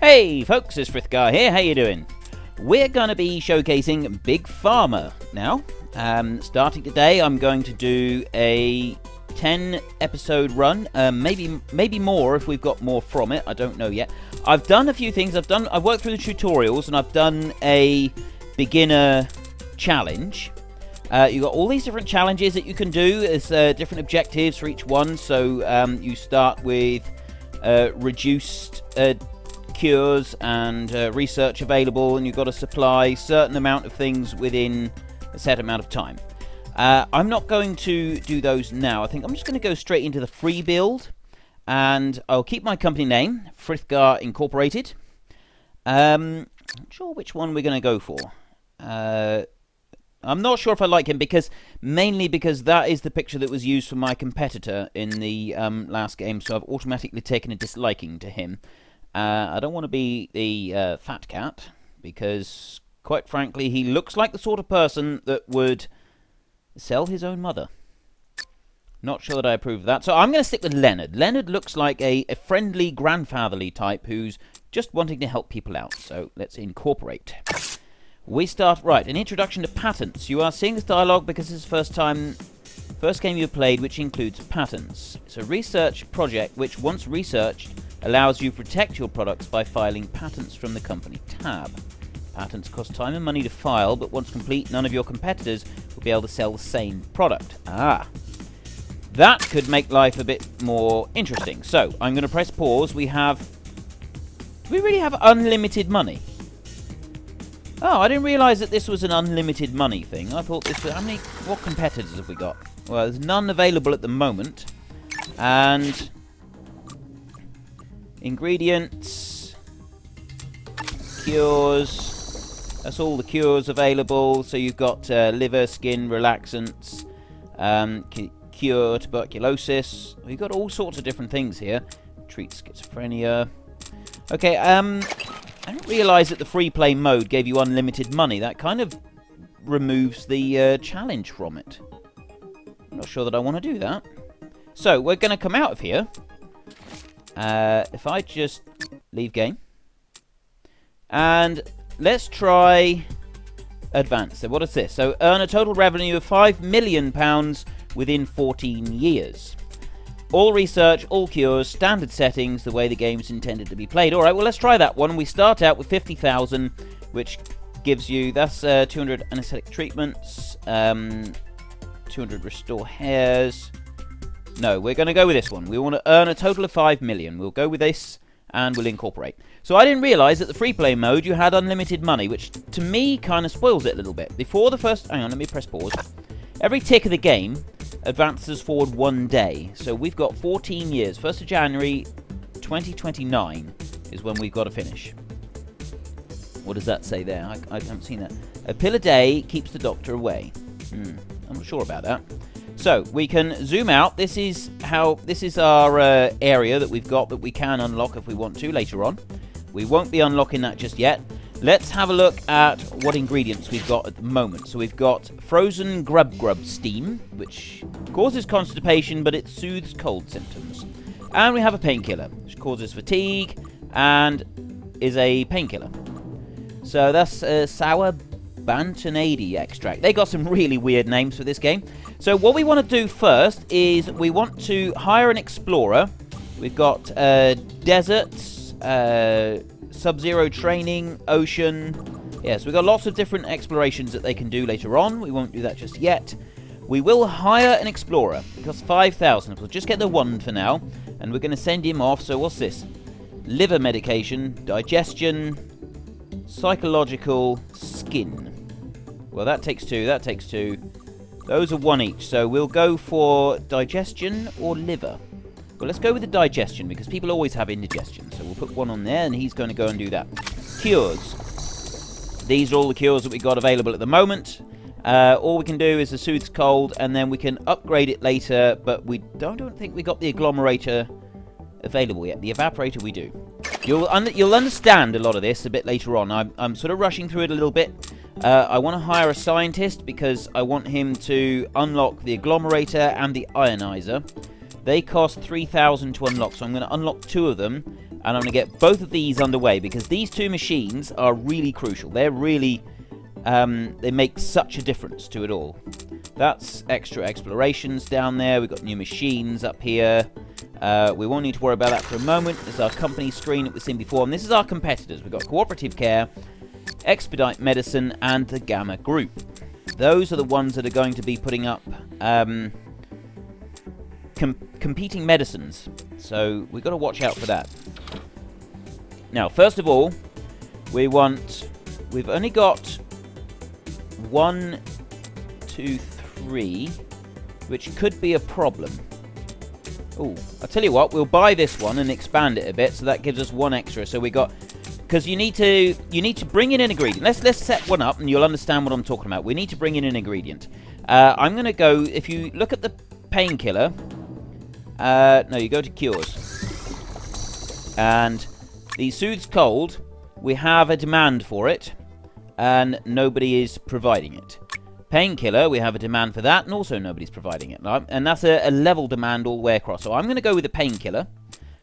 Hey folks, it's Frithgar here, how you doing? We're going to be showcasing Big Pharma now. Starting today, I'm going to do a 10 episode run, maybe more if we've got more from it, I don't know yet. I've done a few things, I've worked through the tutorials and I've done a beginner challenge. You've got all these different challenges that you can do as different objectives for each one. So you start with reduced cures and research available, and you've got to supply a certain amount of things within a set amount of time. I'm not going to do those now. I think I'm just going to go straight into the free build, and I'll keep my company name, Frithgar Incorporated. Not sure which one we're going to go for. I'm not sure if I like him, mainly because that is the picture that was used for my competitor in the last game, so I've automatically taken a disliking to him. I don't want to be the fat cat, because, quite frankly, he looks like the sort of person that would sell his own mother. Not sure that I approve of that, so I'm going to stick with Leonard. Leonard looks like a friendly, grandfatherly type who's just wanting to help people out, so let's incorporate. We start, right, an introduction to patents. You are seeing this dialogue because it's the first game you've played which includes patents. It's a research project which, once researched, allows you to protect your products by filing patents from the company tab. Patents cost time and money to file, but once complete, none of your competitors will be able to sell the same product. That could make life a bit more interesting. So, I'm going to press pause. Do we really have unlimited money? Oh, I didn't realise that this was an unlimited money thing. I thought this was... What competitors have we got? Well, there's none available at the moment. And... ingredients... cures... That's all the cures available. So you've got liver, skin, relaxants... cure tuberculosis. We've got all sorts of different things here. Treat schizophrenia... Okay, I didn't realise that the free play mode gave you unlimited money. That kind of removes the challenge from it. I'm not sure that I want to do that. So, we're going to come out of here. If I just leave game. And let's try advance. So, what is this? So, earn a total revenue of £5 million within 14 years. All research, all cures, standard settings, the way the game's intended to be played. Alright, well, let's try that one. We start out with 50,000, which gives you, that's 200 anesthetic treatments, 200 restore hairs. No, we're going to go with this one. We want to earn a total of 5 million. We'll go with this, and we'll incorporate. So I didn't realise that the free play mode, you had unlimited money, which to me kind of spoils it a little bit. Before the first... Hang on, let me press pause. Every tick of the game advances forward 1 day. So we've got 14 years. 1st of January 2029 is when we've got to finish. What does that say there? I haven't seen that. A pill a day keeps the doctor away. I'm not sure about that. So we can zoom out. This is our area that we've got that we can unlock if we want to later on. We won't be unlocking that just yet. Let's have a look at what ingredients we've got at the moment. So we've got frozen grub steam, which causes constipation, but it soothes cold symptoms. And we have a painkiller, which causes fatigue and is a painkiller. So that's sour bantanade extract. They got some really weird names for this game. So what we want to do first is we want to hire an explorer. We've got deserts, Sub-Zero training, ocean. Yes, we've got lots of different explorations that they can do later on. We won't do that just yet. We will hire an explorer. It costs 5,000. We'll just get the one for now. And we're going to send him off. So what's this? Liver medication, digestion, psychological, skin. Well, that takes 2. That takes 2. Those are 1 each. So we'll go for digestion or liver. Well, let's go with the digestion, because people always have indigestion. So we'll put 1 on there, and he's going to go and do that. Cures. These are all the cures that we've got available at the moment. All we can do is the soothes cold, and then we can upgrade it later, but we don't think we got the agglomerator available yet. The evaporator we do. You'll understand a lot of this a bit later on. I'm sort of rushing through it a little bit. I want to hire a scientist, because I want him to unlock the agglomerator and the ionizer. They cost 3,000 to unlock, so I'm going to unlock 2 of them, And I'm going to get both of these underway because these two machines are really crucial. They're really, they make such a difference to it all. That's extra explorations down there. We've got new machines up here. We won't need to worry about that for a moment. This is our company screen that we've seen before. And this is our competitors. We've got Cooperative Care, Expedite Medicine, and the Gamma Group. Those are the ones that are going to be putting up competing medicines. So we've got to watch out for that. Now, first of all, we've only got 1, 2, 3, which could be a problem. Oh, I'll tell you what, we'll buy this one and expand it a bit, so that gives us 1 extra. So we got, because you need to bring in an ingredient. Let's set one up, and you'll understand what I'm talking about. We need to bring in an ingredient. I'm going to go, if you look at the painkiller, no, you go to cures, and the soothes cold. We have a demand for it, and nobody is providing it. Painkiller, we have a demand for that, and also nobody's providing it. And that's a level demand all the way across. So I'm going to go with the painkiller.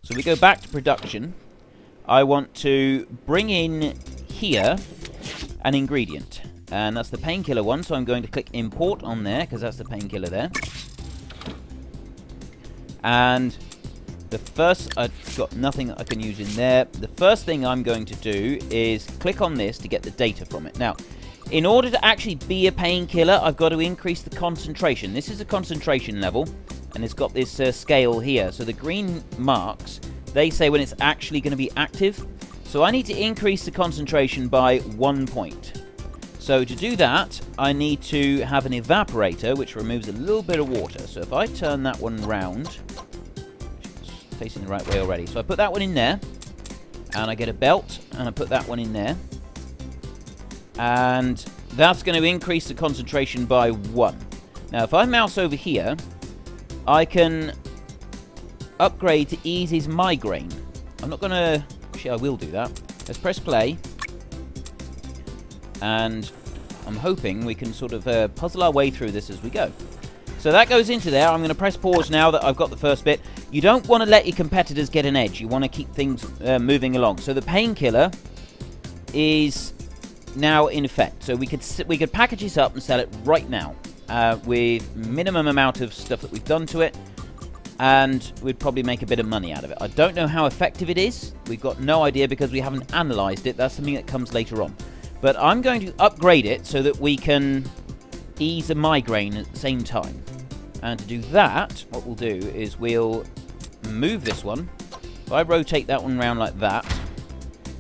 So we go back to production. I want to bring in here an ingredient. And that's the painkiller one. So I'm going to click import on there, because that's the painkiller there. And the first, I've got nothing that I can use in there. The first thing I'm going to do is click on this to get the data from it. Now, in order to actually be a painkiller, I've got to increase the concentration. This is a concentration level, and it's got this scale here. So the green marks, they say when it's actually going to be active. So I need to increase the concentration by 1 point. So to do that, I need to have an evaporator, which removes a little bit of water. So if I turn that one round, it's facing the right way already. So I put that one in there, and I get a belt, and I put that one in there. And that's going to increase the concentration by 1. Now, if I mouse over here, I can upgrade to ease his migraine. I'm not going to... Actually, I will do that. Let's press play. And I'm hoping we can sort of puzzle our way through this as we go. So that goes into there. I'm going to press pause now that I've got the first bit. You don't want to let your competitors get an edge. You want to keep things moving along. So the painkiller is now in effect. So we could package this up and sell it right now with minimum amount of stuff that we've done to it, and we'd probably make a bit of money out of it. I don't know how effective it is. We've got no idea because we haven't analyzed it. That's something that comes later on. But I'm going to upgrade it so that we can ease a migraine at the same time. And to do that, what we'll do is we'll move this one. If I rotate that one around like that,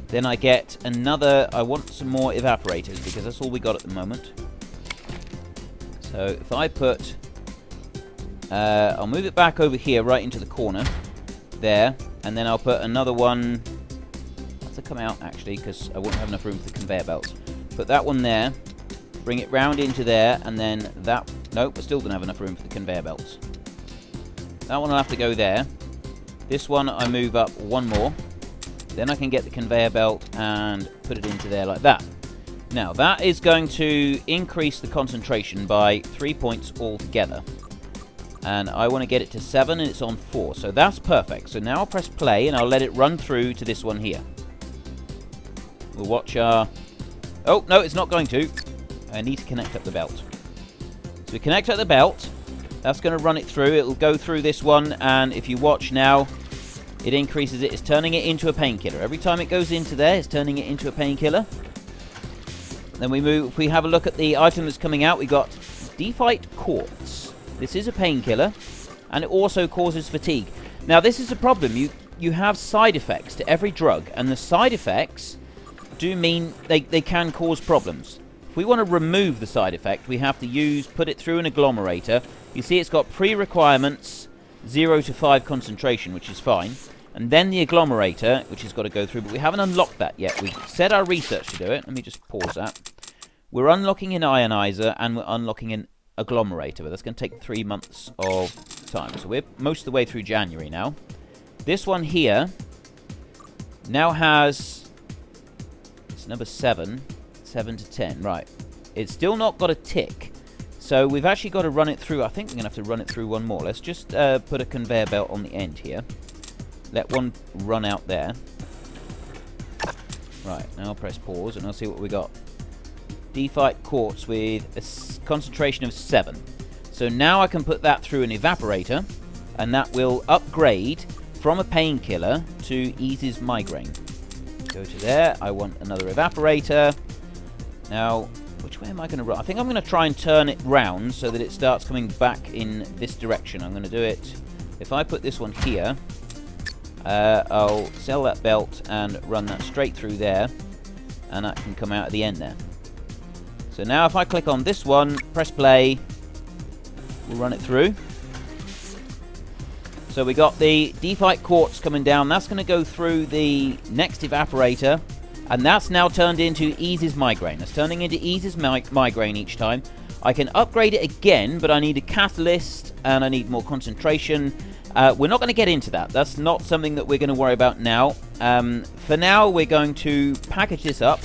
then I get another... I want some more evaporators because that's all we got at the moment. So if I put... I'll move it back over here right into the corner. There. And then I'll put another one... I'll have to come out actually because I won't have enough room for the conveyor belts. Put that one there. Bring it round into there. And then that... Nope, I still don't have enough room for the conveyor belts. That one will have to go there. This one I move up one more. Then I can get the conveyor belt and put it into there like that. Now, that is going to increase the concentration by 3 points altogether. And I want to get it to 7, and it's on 4. So that's perfect. So now I'll press play, and I'll let it run through to this one here. We'll watch our... Oh, no, it's not going to. I need to connect up the belt. So we connect up the belt. That's going to run it through. It'll go through this one, and if you watch now... It increases it. It's turning it into a painkiller. Every time it goes into there, it's turning it into a painkiller. Then we move. If we have a look at the item that's coming out, we got Dephite Quartz. This is a painkiller, and it also causes fatigue. Now, this is a problem. You have side effects to every drug, and the side effects do mean they can cause problems. If we want to remove the side effect, we have to put it through an agglomerator. You see, it's got pre-requirements 0 to 5 concentration, which is fine. And then the agglomerator, which has got to go through, but we haven't unlocked that yet. We've set our research to do it. Let me just pause that. We're unlocking an ionizer, and we're unlocking an agglomerator, but that's going to take 3 months of time. So we're most of the way through January now. This one here now has... It's number 7. 7 to 10. Right. It's still not got a tick. So we've actually got to run it through. I think we're going to have to run it through one more. Let's just put a conveyor belt on the end here. Let one run out there. Right, now I'll press pause and I'll see what we got. Defight quartz with a concentration of 7. So now I can put that through an evaporator, and that will upgrade from a painkiller to eases migraine. Go to there. I want another evaporator. Now, which way am I going to run? I think I'm going to try and turn it round so that it starts coming back in this direction. I'm going to do it. If I put this one here, I'll sell that belt and run that straight through there, and that can come out at the end there. So now if I click on this one, press play, we'll run it through. So we got the Defight quartz coming down. That's going to go through the next evaporator, and that's now turned into eases migraine. It's turning into eases migraine each time. I can upgrade it again, but I need a catalyst and I need more concentration. We're not going to get into that. That's not something that we're going to worry about now. For now, we're going to package this up.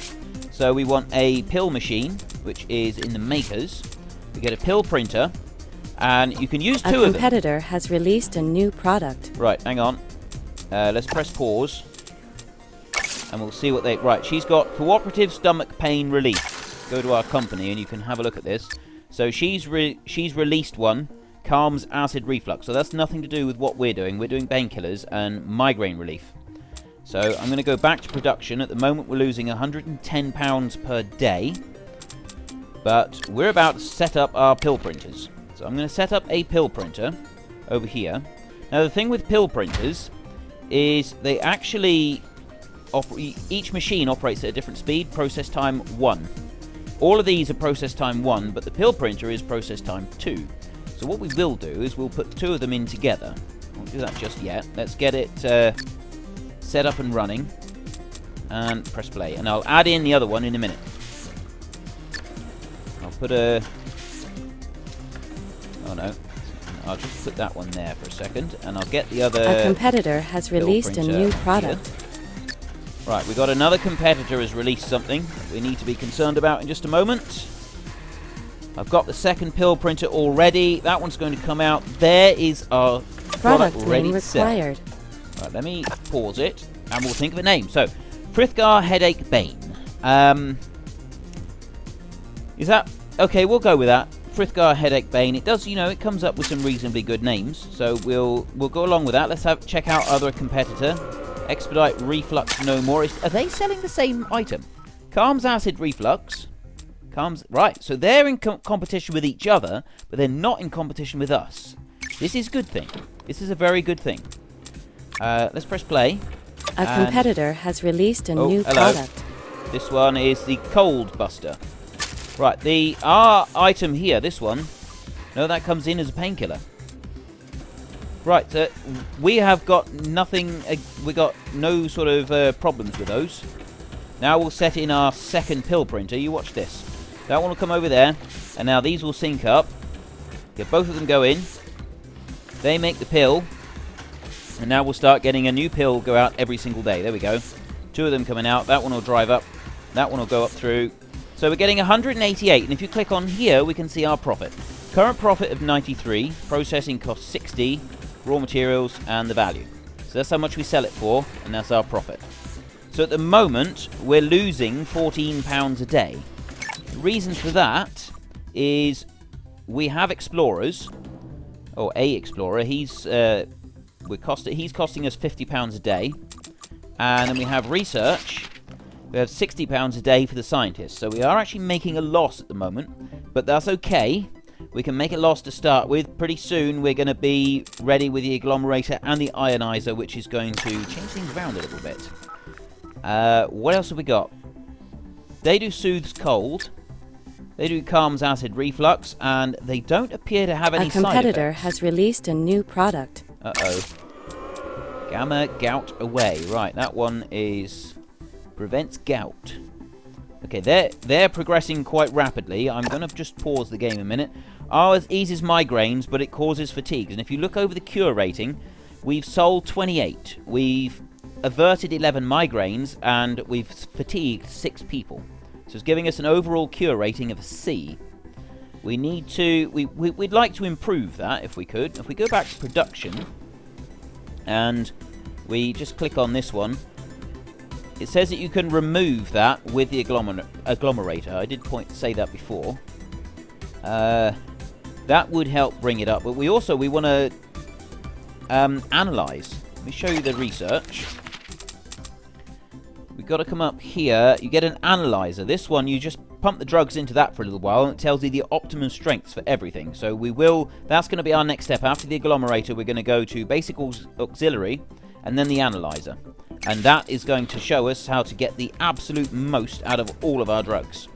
So we want a pill machine, which is in the makers. We get a pill printer, and you can use 2 of them. A competitor has released a new product. Right, hang on. Let's press pause, and we'll see what they... Right, she's got cooperative stomach pain relief. Go to our company, and you can have a look at this. So she's released one, calms acid reflux. So that's nothing to do with what we're doing. We're doing painkillers and migraine relief. So I'm going to go back to production. At the moment, we're losing £110 per day. But we're about to set up our pill printers. So I'm going to set up a pill printer over here. Now, the thing with pill printers is they actually... each machine operates at a different speed. Process time 1. All of these are process time 1, but the pill printer is process time 2. So what we will do is we'll put 2 of them in together. I won't do that just yet. Let's get it... set up and running, and press play, and I'll add in the other one in a minute. I'll put a... oh no, I'll just put that one there for a second, and I'll get the other... A competitor has released a new product. Here. Right, we got another competitor has released something that we need to be concerned about in just a moment. I've got the second pill printer already. That one's going to come out. There is our product ready to sell. Right, let me pause it, and we'll think of a name. So, Frithgar Headache Bane. Is that... okay, we'll go with that. Frithgar Headache Bane. It does, you know, it comes up with some reasonably good names. So, we'll go along with that. Let's check out other competitor. Expedite Reflux No More. Are they selling the same item? Calms Acid Reflux. Calms... right, so they're in competition with each other, but they're not in competition with us. This is a good thing. This is a very good thing. Let's press play. A competitor has released a new product. This one is the Cold Buster. Right, our item here, this one, no, that comes in as a painkiller. Right, we have got nothing, we got no sort of problems with those. Now we'll set in our second pill printer. You watch this. That one will come over there, and now these will sync up. Get both of them go in. They make the pill. And now we'll start getting a new pill go out every single day. There we go. 2 of them coming out. That one will drive up. That one will go up through. So we're getting 188. And if you click on here, we can see our profit. Current profit of 93. Processing cost 60. Raw materials and the value. So that's how much we sell it for. And that's our profit. So at the moment, we're losing £14 a day. The reason for that is we have explorers. Or a explorer. He's costing us £50 a day, and then we have research. We have £60 a day for the scientists, so we are actually making a loss at the moment, but that's okay. We can make a loss to start with. Pretty soon we're going to be ready with the agglomerator and the ionizer, which is going to change things around a little bit. What else have we got? They do soothes cold. They do calms acid reflux, and they don't appear to have any side effects. A competitor has released a new product. Uh-oh. Gamma gout away. Right, that one is... prevents gout. Okay, they're progressing quite rapidly. I'm going to just pause the game a minute. Ours eases migraines, but it causes fatigues. And if you look over the cure rating, we've sold 28. We've averted 11 migraines, and we've fatigued 6 people. So it's giving us an overall cure rating of a C. We need to... We'd like to improve that, if we could. If we go back to production, and we just click on this one, It says that you can remove that with the agglomerator. I did say that before. That would help bring it up, but we want to analyze. Let me show you the research. We've got to come up here. You get an analyzer. This one, you just pump the drugs into that for a little while, and it tells you the optimum strengths for everything. So that's going to be our next step. After the agglomerator, we're going to go to basic auxiliary, and then the analyzer. And that is going to show us how to get the absolute most out of all of our drugs.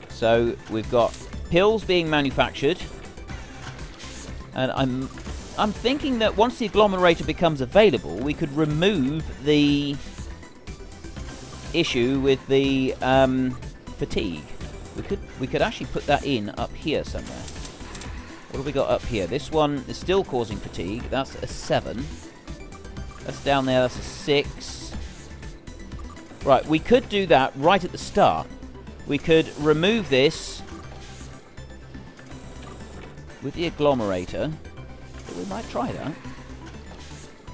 So we've got pills being manufactured, and I'm thinking that once the agglomerator becomes available, we could remove the issue with the fatigue. We could actually put that in up here somewhere. What have we got up here? This one is still causing fatigue. That's a 7. That's down there. That's a 6. Right, we could do that right at the start. We could remove this with the agglomerator. But we might try that.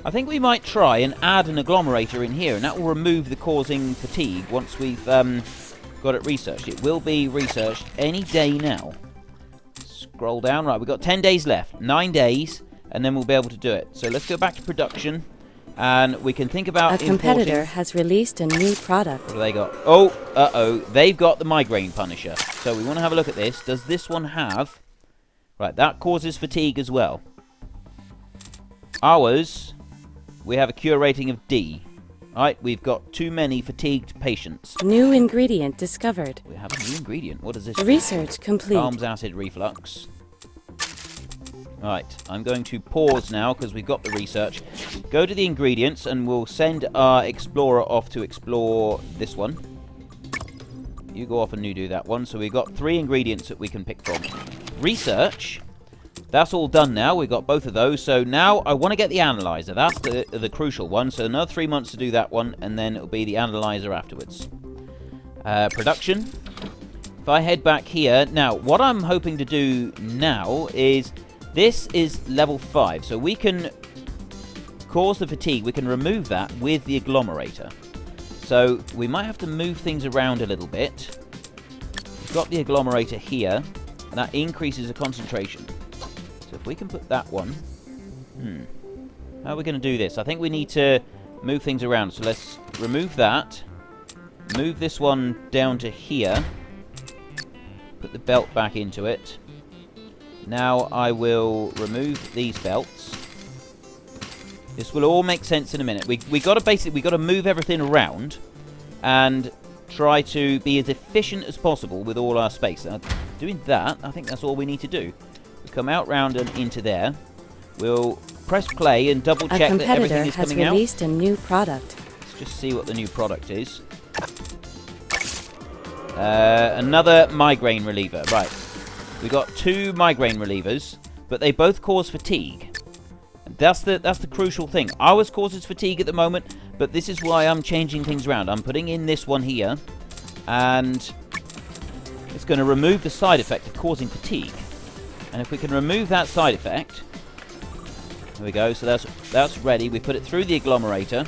I think we might try and add an agglomerator in here, and that will remove the causing fatigue once we've got it researched. It will be researched any day now. Scroll down. Right, we've got 10 days left. 9 days, and then we'll be able to do it. So let's go back to production, and we can think about A competitor has released a new product. What do they got? Oh, they've got the migraine punisher. So we want to have a look at this. Does this one have... Right, that causes fatigue as well. Ours... We have a cure rating of D. Right, we've got too many fatigued patients. New ingredient discovered. We have a new ingredient. What is this? Research complete. Calms acid reflux. Right, I'm going to pause now because we've got the research. Go to the ingredients and we'll send our explorer off to explore this one. You go off and you do that one. So we've got 3 ingredients that we can pick from. Research. That's all done now. We've got both of those. So now I want to get the analyzer. That's the crucial one. So another 3 months to do that one, and then it'll be the analyzer afterwards. Production. If I head back here. Now, what I'm hoping to do now is... This is level 5. So we can cause the fatigue. We can remove that with the agglomerator. So we might have to move things around a little bit. We've got the agglomerator here, and that increases the concentration. So if we can put that one... How are we going to do this? I think we need to move things around. So let's remove that. Move this one down to here. Put the belt back into it. Now I will remove these belts. This will all make sense in a minute. We got to move everything around and try to be as efficient as possible with all our space. Now, doing that, I think that's all we need to do. Come out round and into there. We'll press play and double check that everything is coming out. A competitor has released a new product. Let's just see what the new product is. Another migraine reliever. Right. We've got 2 migraine relievers, but they both cause fatigue. And that's the crucial thing. Ours causes fatigue at the moment, but this is why I'm changing things around. I'm putting in this one here, and it's going to remove the side effect of causing fatigue. And if we can remove that side effect, there we go. So that's ready. We put it through the agglomerator,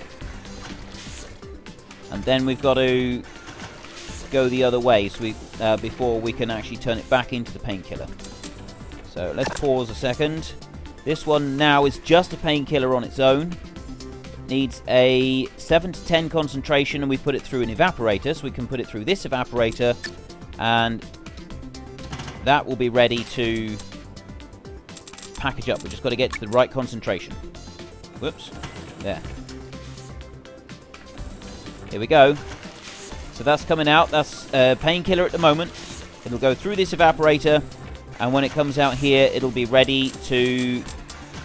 and then we've got to go the other way. So before we can actually turn it back into the painkiller. So let's pause a second. This one now is just a painkiller on its own. It needs a 7 to 10 concentration, and we put it through an evaporator. So we can put it through this evaporator, and that will be ready to package up. We've just got to get to the right concentration. Whoops. There. Here we go. So that's coming out. That's painkiller at the moment. It'll go through this evaporator, and when it comes out here, it'll be ready to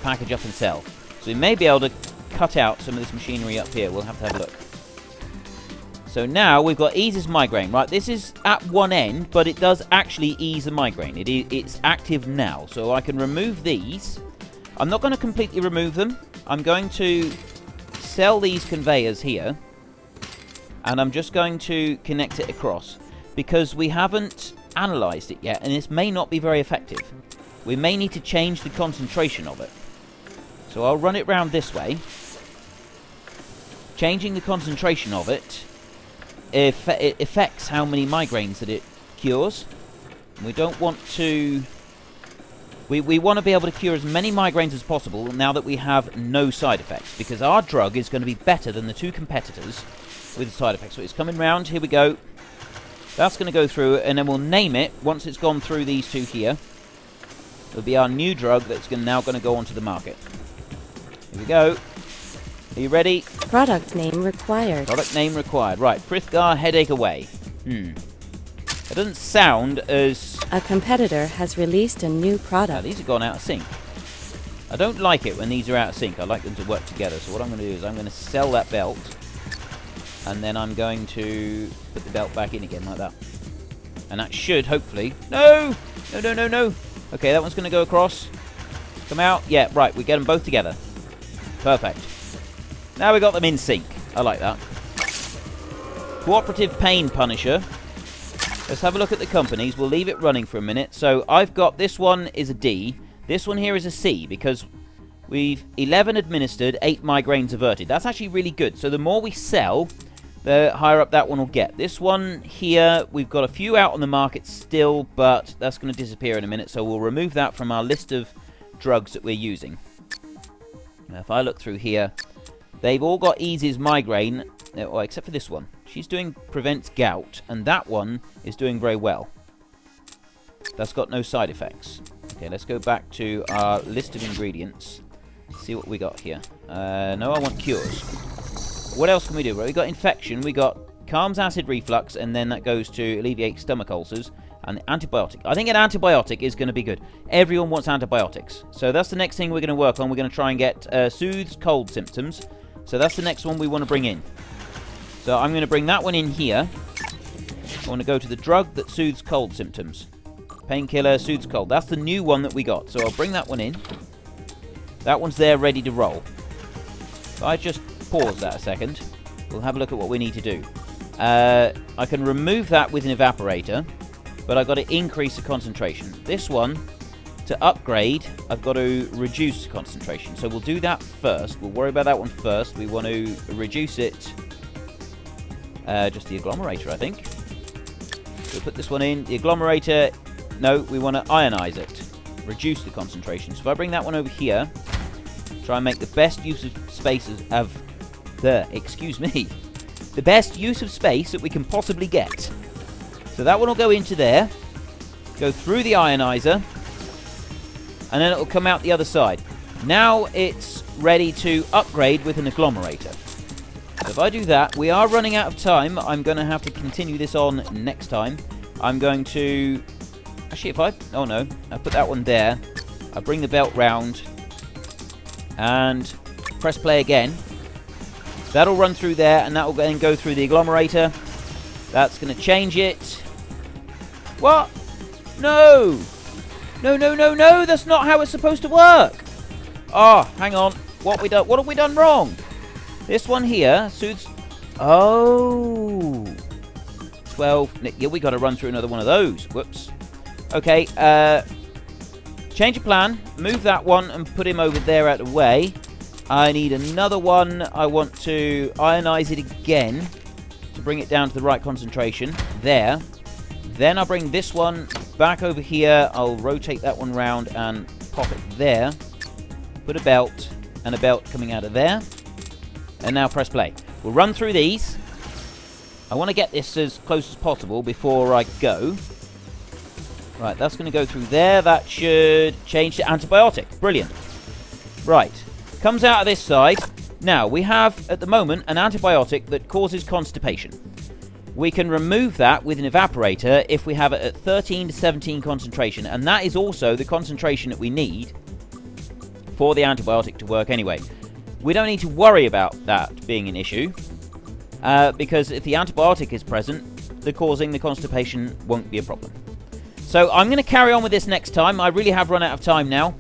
package up and sell. So we may be able to cut out some of this machinery up here. We'll have to have a look. So now we've got eases migraine, right? This is at one end, but it does actually ease the migraine. It's active now, so I can remove these. I'm not going to completely remove them. I'm going to sell these conveyors here, and I'm just going to connect it across because we haven't analysed it yet, and this may not be very effective. We may need to change the concentration of it. So I'll run it round this way. changing the concentration of it, it affects how many migraines that it cures. We don't want to... We want to be able to cure as many migraines as possible now that we have no side effects, because our drug is going to be better than the two competitors with side effects. So it's coming round. Here we go. That's going to go through, and then we'll name it once it's gone through these two here. It'll be our new drug that's now going to go onto the market. Here we go. Are you ready? Product name required. Product name required. Right, Frithgar headache away. It doesn't sound as... A competitor has released a new Now, product. these have gone out of sync. I don't like it when these are out of sync. I like them to work together. So what I'm going to do is I'm going to sell that belt. And then I'm going to put the belt back in again like that. And that should, hopefully... No! No, no, no, no! Okay, that one's going to go across. Come out. Yeah, right. We get them both together. Perfect. Now we got them in sync. I like that. Cooperative Pain Punisher. Let's have a look at the companies. We'll leave it running for a minute. So I've got... This one is a D. This one here is a C because we've 11 administered, 8 migraines averted. That's actually really good. So the more we sell, the higher up that one will get. This one here, we've got a few out on the market still, but that's going to disappear in a minute. So we'll remove that from our list of drugs that we're using. Now, if I look through here, they've all got eases migraine, well, except for this one. She's doing prevents gout, and that one is doing very well. That's got no side effects. Okay, let's go back to our list of ingredients. See what we got here. No, I want cures. What else can we do? Well, we got infection, we got calms acid reflux, and then that goes to alleviate stomach ulcers, and antibiotic. I think an antibiotic is going to be good. Everyone wants antibiotics. So that's the next thing we're going to work on. We're going to try and get soothes cold symptoms. So that's the next one we want to bring in. So I'm going to bring that one in here. I want to go to the drug that soothes cold symptoms. Painkiller, soothes cold. That's the new one that we got. So I'll bring that one in. That one's there ready to roll. So I just pause that a second. We'll have a look at what we need to do. I can remove that with an evaporator, but I've got to increase the concentration. This one, to upgrade, I've got to reduce the concentration. So we'll do that first. We'll worry about that one first. We want to reduce it. Just the agglomerator, I think. We'll put this one in. The agglomerator, no, we want to ionize it. Reduce the concentration. So if I bring that one over here, try and make the best use of spaces of the, excuse me, the best use of space that we can possibly get. So that one will go into there, go through the ionizer, and then it will come out the other side. Now it's ready to upgrade with an agglomerator. So if I do that, we are running out of time. I'm going to have to continue this on next time. I'm going to... Actually, if I... Oh, no. I put that one there. I bring the belt round. And press play again. That'll run through there, and that will then go through the agglomerator. That's going to change it. What? No! No, no, no, no! That's not how it's supposed to work! Oh, hang on. What have we done wrong? This one here soothes... Oh! 12... Yeah, we got to run through another one of those. Whoops. Okay, change of plan. Move that one and put him over there out of the way. I need another one. I want to ionize it again to bring it down to the right concentration. There. Then I'll bring this one back over here. I'll rotate that one round and pop it there. Put a belt and a belt coming out of there. And now press play. We'll run through these. I want to get this as close as possible before I go. Right, that's going to go through there. That should change to antibiotic. Brilliant. Right. Comes out of this side. Now, we have, at the moment, an antibiotic that causes constipation. We can remove that with an evaporator if we have it at 13 to 17 concentration. And that is also the concentration that we need for the antibiotic to work anyway. We don't need to worry about that being an issue. Because if the antibiotic is present, causing the constipation won't be a problem. So I'm going to carry on with this next time. I really have run out of time now.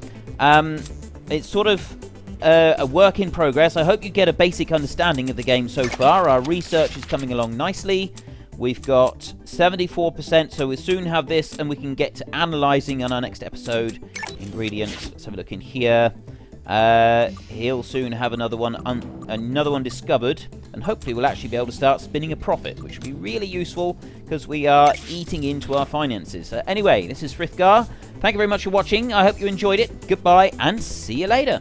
It's sort of a work in progress. I hope you get a basic understanding of the game so far. Our research is coming along nicely. We've got 74%, so we'll soon have this, and we can get to analysing on our next episode. Ingredients. Let's have a look in here. He'll soon have another one discovered, and hopefully we'll actually be able to start spinning a profit, which will be really useful because we are eating into our finances. Anyway, this is Frithgar. Thank you very much for watching. I hope you enjoyed it. Goodbye, and see you later.